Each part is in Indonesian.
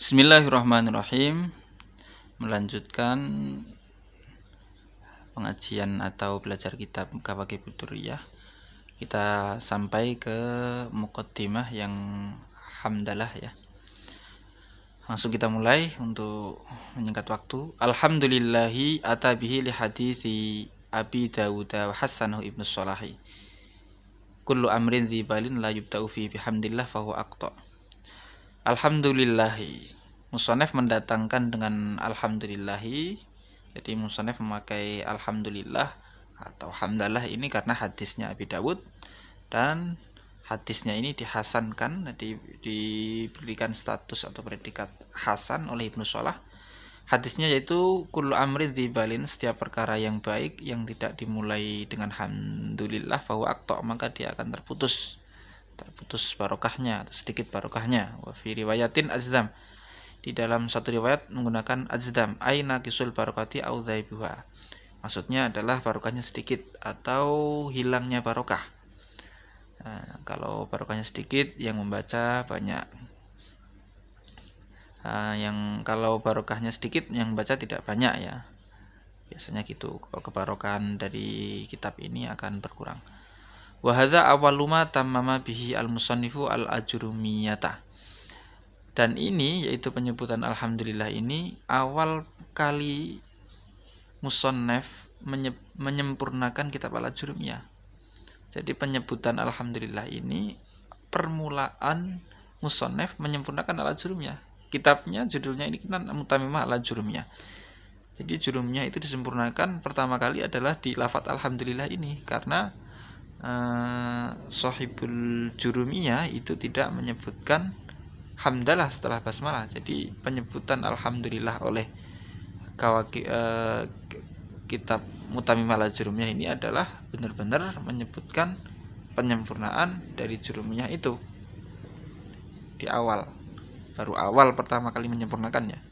Bismillahirrahmanirrahim. Melanjutkan pengajian atau belajar kitab Kawakib Durriyah. Kita sampai ke muqaddimah yang hamdalah ya. Langsung kita mulai untuk menyingkat waktu. Alhamdulillahi atabihi li hadisi Abi Dawud wa Hasanahu Ibnu Sholahi. Kullu amrin dzibalin la yubta'u fi bihamdillah fahuwa aqta. Alhamdulillahi. Musonef mendatangkan dengan alhamdulillahi. Jadi musonef memakai alhamdulillah atau hamdalah ini karena hadisnya Abi Dawud, dan hadisnya ini dihasankan, diberikan status atau predikat hasan oleh Ibnu Shalah. Hadisnya yaitu kullu amrin dzibalin, setiap perkara yang baik yang tidak dimulai dengan alhamdulillah fahuwa aqta, maka dia akan terputus barokahnya, atau sedikit barokahnya. Wa fi riwayatin azdam, di dalam satu riwayat menggunakan azdam, aina kisul barokati au dzaibuha. Maksudnya adalah barokahnya sedikit atau hilangnya barokah. Nah, kalau barokahnya sedikit, yang membaca banyak. Kalau barokahnya sedikit, yang membaca tidak banyak ya. Biasanya gitu. Kebarokahan dari kitab ini akan berkurang. Wa hadza awwalu ma tammama bihi al-musannifu al-ajrumiyata. Dan ini yaitu penyebutan alhamdulillah ini awal kali musannaf menyempurnakan kitab al-ajrumiyah. Jadi penyebutan alhamdulillah ini permulaan musannaf menyempurnakan al-ajrumiyah. Kitabnya judulnya ini kan Mutamimah al-Ajrumiyah. Jadi jurumiyah itu disempurnakan pertama kali adalah di lafadz alhamdulillah ini, karena Sahibul Jurumiyah itu tidak menyebutkan hamdalah setelah basmalah. Jadi penyebutan alhamdulillah oleh kitab Mutamimah al-Jurumiyah ini adalah benar-benar menyebutkan penyempurnaan dari jurumiyah itu di awal, baru awal pertama kali menyempurnakannya.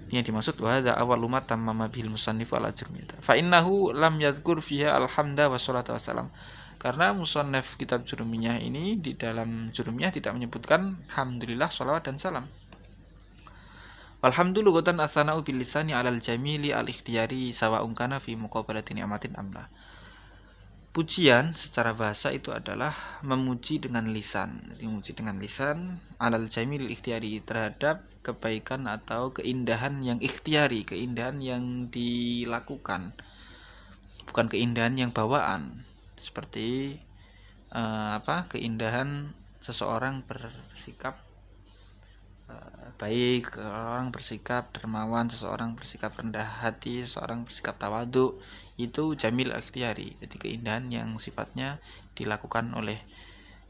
Ini yang dimaksud wa hadza awwalu ma tammama bil musannif al-Ajrumiyah. Fa innahu lam yadhkur fiha alhamda wa sholatu wassalam. Karena musannaf kitab jurumiyah ini di dalam jurumiyah tidak menyebutkan alhamdulillah, sholawat dan salam. Walhamdulillah ghatan atsana'u bil lisani 'alal jamili al-ikhtiyari sawa'un kana fi muqabalati ni'matin amla. Pujian secara bahasa itu adalah memuji dengan lisan. Memuji dengan lisan alal jamil ikhtiyari, terhadap kebaikan atau keindahan yang ikhtiari, keindahan yang dilakukan, bukan keindahan yang bawaan. Seperti keindahan seseorang bersikap baik, orang bersikap dermawan, seseorang bersikap rendah hati, seseorang bersikap tawadhu, itu jamil ikhtiyari. Jadi keindahan yang sifatnya dilakukan oleh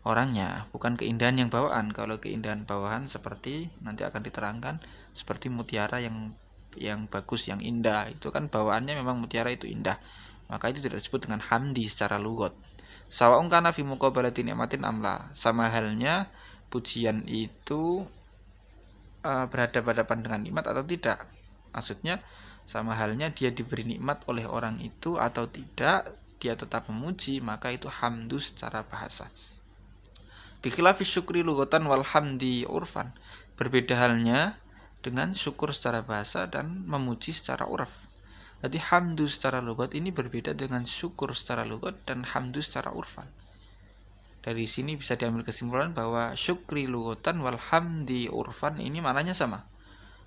orangnya, bukan keindahan yang bawaan. Kalau keindahan bawaan seperti nanti akan diterangkan, seperti mutiara yang bagus, yang indah, itu kan bawaannya memang mutiara itu indah, maka itu tidak disebut dengan hamdi secara lughat. Sawa'un kana fi muqabalati ni'matin amla, sama halnya pujian itu berhadapan dengan nikmat atau tidak. Maksudnya sama halnya dia diberi nikmat oleh orang itu atau tidak, dia tetap memuji, maka itu hamdu secara bahasa. Bikhilafi syukri lughatan wal hamdi urfan. Berbeda halnya dengan syukur secara bahasa dan memuji secara urf. Jadi hamdu secara lughat ini berbeda dengan syukur secara lughat dan hamdu secara urfan. Dari sini bisa diambil kesimpulan bahwa syukri lughatan wal hamdi urfan ini maknanya sama.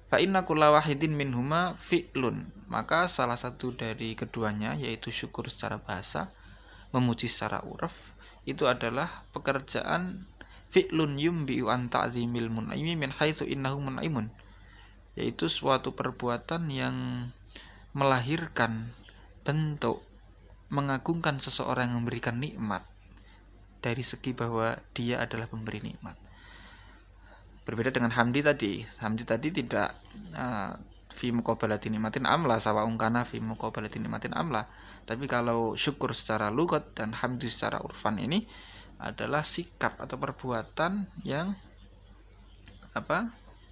Fa inna kulla wahidin minhuma fi'lun. Maka salah satu dari keduanya, yaitu syukur secara bahasa, memuji secara urf, itu adalah pekerjaan fi'lun yumbi'u an ta'zimil mun'imi min haitsu innahu mun'imun, yaitu suatu perbuatan yang melahirkan bentuk mengagungkan seseorang yang memberikan nikmat, dari segi bahwa dia adalah pemberi nikmat. Berbeda dengan hamdi tadi. Hamdi tadi tidak fi muqabalati nikmatin amla, sawa'un kana fi muqabalati nikmatin amla. Tapi kalau syukur secara lughat dan hamdi secara urfan ini adalah sikap atau perbuatan yang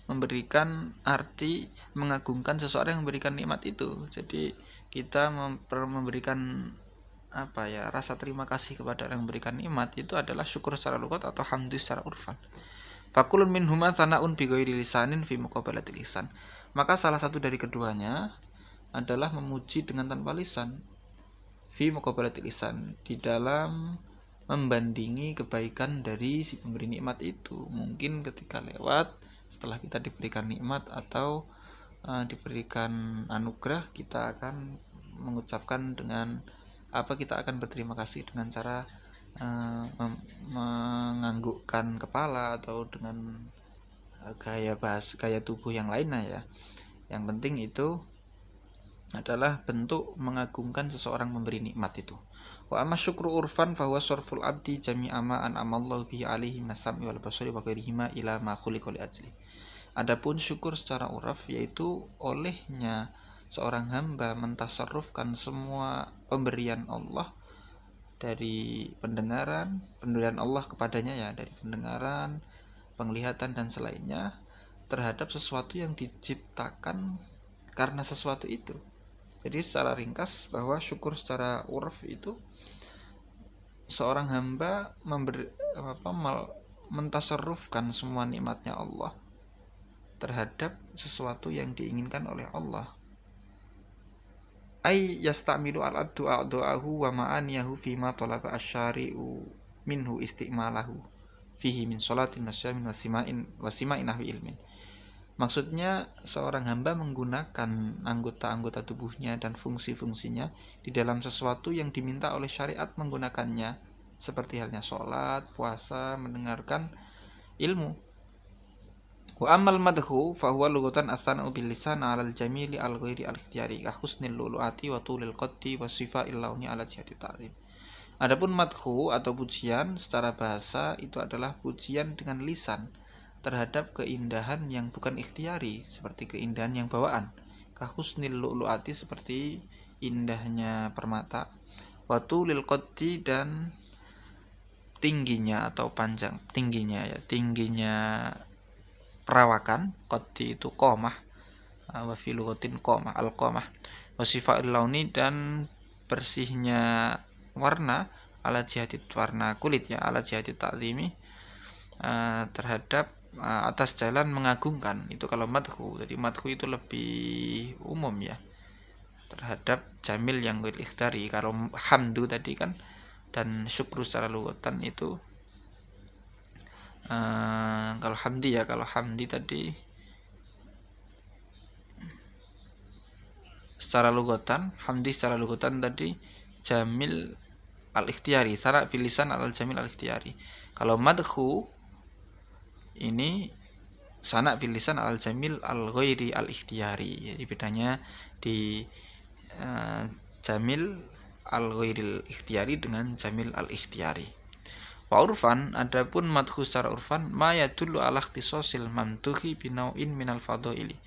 memberikan arti mengagungkan seseorang yang memberikan nikmat itu. Jadi kita memberikan rasa terima kasih kepada orang yang memberikan nikmat, itu adalah syukur secara lughat atau hamdu secara urfan. Fakulun minhuma sana'un bi ghairi lisanin fi muqabalatil lisan. Maka salah satu dari keduanya adalah memuji dengan tanpa lisan fi muqabalatil lisan, di dalam membandingi kebaikan dari si pemberi nikmat itu. Mungkin ketika lewat setelah kita diberikan nikmat atau diberikan anugerah, kita akan mengucapkan dengan apa, kita akan berterima kasih dengan cara menganggukkan kepala atau dengan gaya tubuh yang lainnya ya. Yang penting itu adalah bentuk mengagungkan seseorang memberi nikmat itu. Wa amma syukru urfan fa huwa sarful abdi jami'a ma an'amallahu bihi alaihi minasami wal basari wa ghairihima ila ma khuliqa li ajli. Adapun syukur secara uraf yaitu olehnya seorang hamba mentasarrufkan semua pemberian Allah dari pemberian Allah kepadanya ya, dari pendengaran, penglihatan dan selainnya, terhadap sesuatu yang diciptakan karena sesuatu itu. Jadi secara ringkas bahwa syukur secara urf itu seorang hamba mentasarrufkan semua nikmatnya Allah terhadap sesuatu yang diinginkan oleh Allah. Ay yastamilu al-du'ahu wa ma'aniyahu fima talaba asyari'u minhu isti'malahu fihi min sholatin nasyamin wa sima'in nahwi ilmin. Maksudnya seorang hamba menggunakan anggota-anggota tubuhnya dan fungsi-fungsinya di dalam sesuatu yang diminta oleh syariat menggunakannya, seperti halnya sholat, puasa, mendengarkan ilmu. Wa ammal madhu fa huwa lughatan as-sana'u bil lisan 'ala al-jamili al-ghairi al-ikhtiyari ka husnil lulu'ati wa tulil qaddi wa sifa'il launi 'ala jihati ta'zim. Adapun madhu atau pujian secara bahasa itu adalah pujian dengan lisan terhadap keindahan yang bukan ikhtiari, seperti keindahan yang bawaan. Ka husnil lulu'ati, seperti indahnya permata. Wa tulil qaddi, dan tingginya atau panjang, tingginya perawakan. Qaddi itu qomah, wa fi lughatin qomah, al-qomah. Wa sifa'il launi, dan bersihnya warna, ala jihati, warna kulit ya, ala jihati ta'zimi, terhadap atas jalan mengagungkan. Itu kalau madhu. Jadi madhu itu lebih umum ya, terhadap jamil yang ghair ikhtiyari. Kalau hamdu tadi kan, dan syukru secara lughatan itu kalau hamdi tadi secara lughatan tadi jamil al-ikhtiyari, sana bilisan al-jamil al-ikhtiyari. Kalau madhu ini sana bilisan al-jamil al-ghairi al-ikhtiyari. Jadi bedanya di jamil al-ghairil ikhtiyari dengan jamil al-ikhtiyari. Wa urfan, adapun madhu secara urfan, ma yadullu ala ikhtisasil mamduhi binau'in minal fadhaili,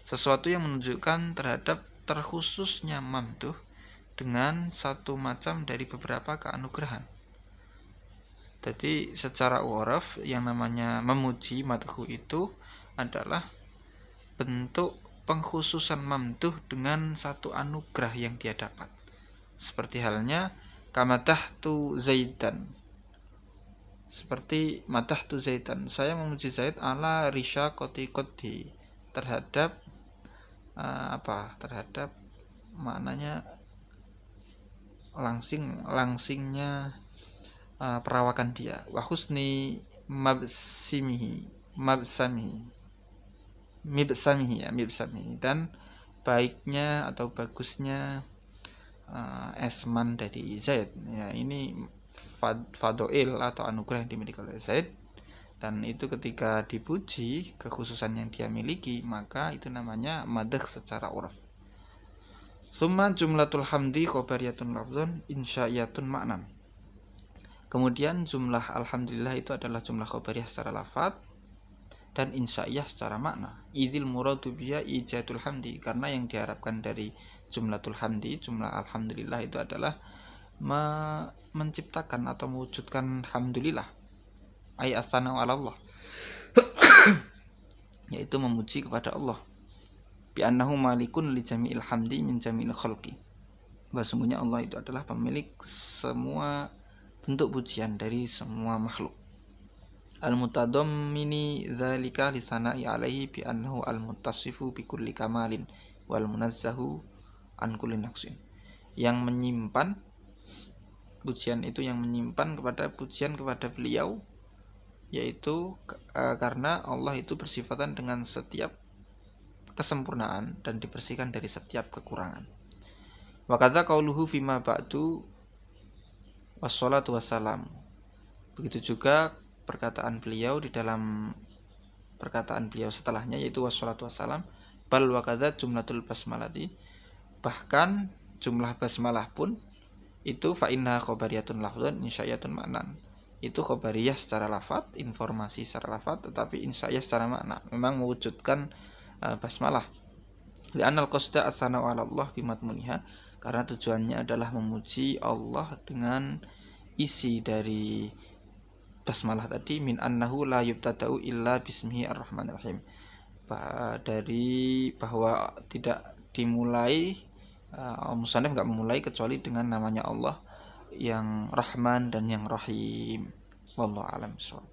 sesuatu yang menunjukkan terhadap terkhususnya mamduh dengan satu macam dari beberapa keanugerahan. Jadi secara uraf yang namanya memuji madhu itu adalah bentuk pengkhususan mamduh dengan satu anugerah yang dia dapat. Seperti halnya kamatahtu zaidan, seperti matahtu zaidan, saya memuji Zaid ala risha koti, terhadap terhadap maknanya langsingnya perawakan dia. Wa husni mibsamihi, dan baiknya atau bagusnya esman dari Zaid ya. Ini fadoil atau anugerah yang dimiliki oleh Zaid, dan itu ketika dipuji kekhususan yang dia miliki, maka itu namanya madh secara uraf. Summa jumlatul hamdi khobariyatun lafzun insya'iyatun maknan. Kemudian jumlah alhamdulillah itu adalah jumlah khobariyah secara lafaz dan insya'iyah secara makna. Idzil muradu biya ijadul hamdi, karena yang diharapkan dari jumlatul hamdi, jumlah alhamdulillah itu adalah menciptakan atau mewujudkan alhamdulillah, ay as-sana'u 'ala Allah, yaitu memuji kepada Allah, bi annahu malikun li jami'il hamdi min jami'il khalqi, bahwa sungguhnya Allah itu adalah pemilik semua bentuk pujian dari semua makhluk. al-mutadammini dzalika lisana'i alaihi bi annahu al-muttasifu bi kulli kamalin wal munazzahu an kulli naqsin. Yang menyimpan pujian itu, yang menyimpan kepada pujian kepada beliau, yaitu karena Allah itu bersifatan dengan setiap kesempurnaan dan dibersihkan dari setiap kekurangan. Wa kadza qauluhu fima ba'du wassalatu wassalam. Begitu juga perkataan beliau di dalam perkataan beliau setelahnya, yaitu wassalatu wassalam. Bal wa kadza jumlatul basmalati, bahkan jumlah basmalah pun itu fa inna khobariyatun lafdzun insya'iyatun ma'nan. Itu khobariyah secara lafaz, informasi secara lafaz, tetapi insya'iyah secara makna. Memang mewujudkan basmalah. Li'annal qasda as-sana'u 'ala Allah bimatmuniha, karena tujuannya adalah memuji Allah dengan isi dari basmalah tadi, min annahu la yubtada'u illa bismihi ar-rahmanir rahim. Dari bahwa tidak dimulai, musannif enggak memulai kecuali dengan namanya Allah yang Rahman dan yang Rahim. Wallahu a'lam bishawab.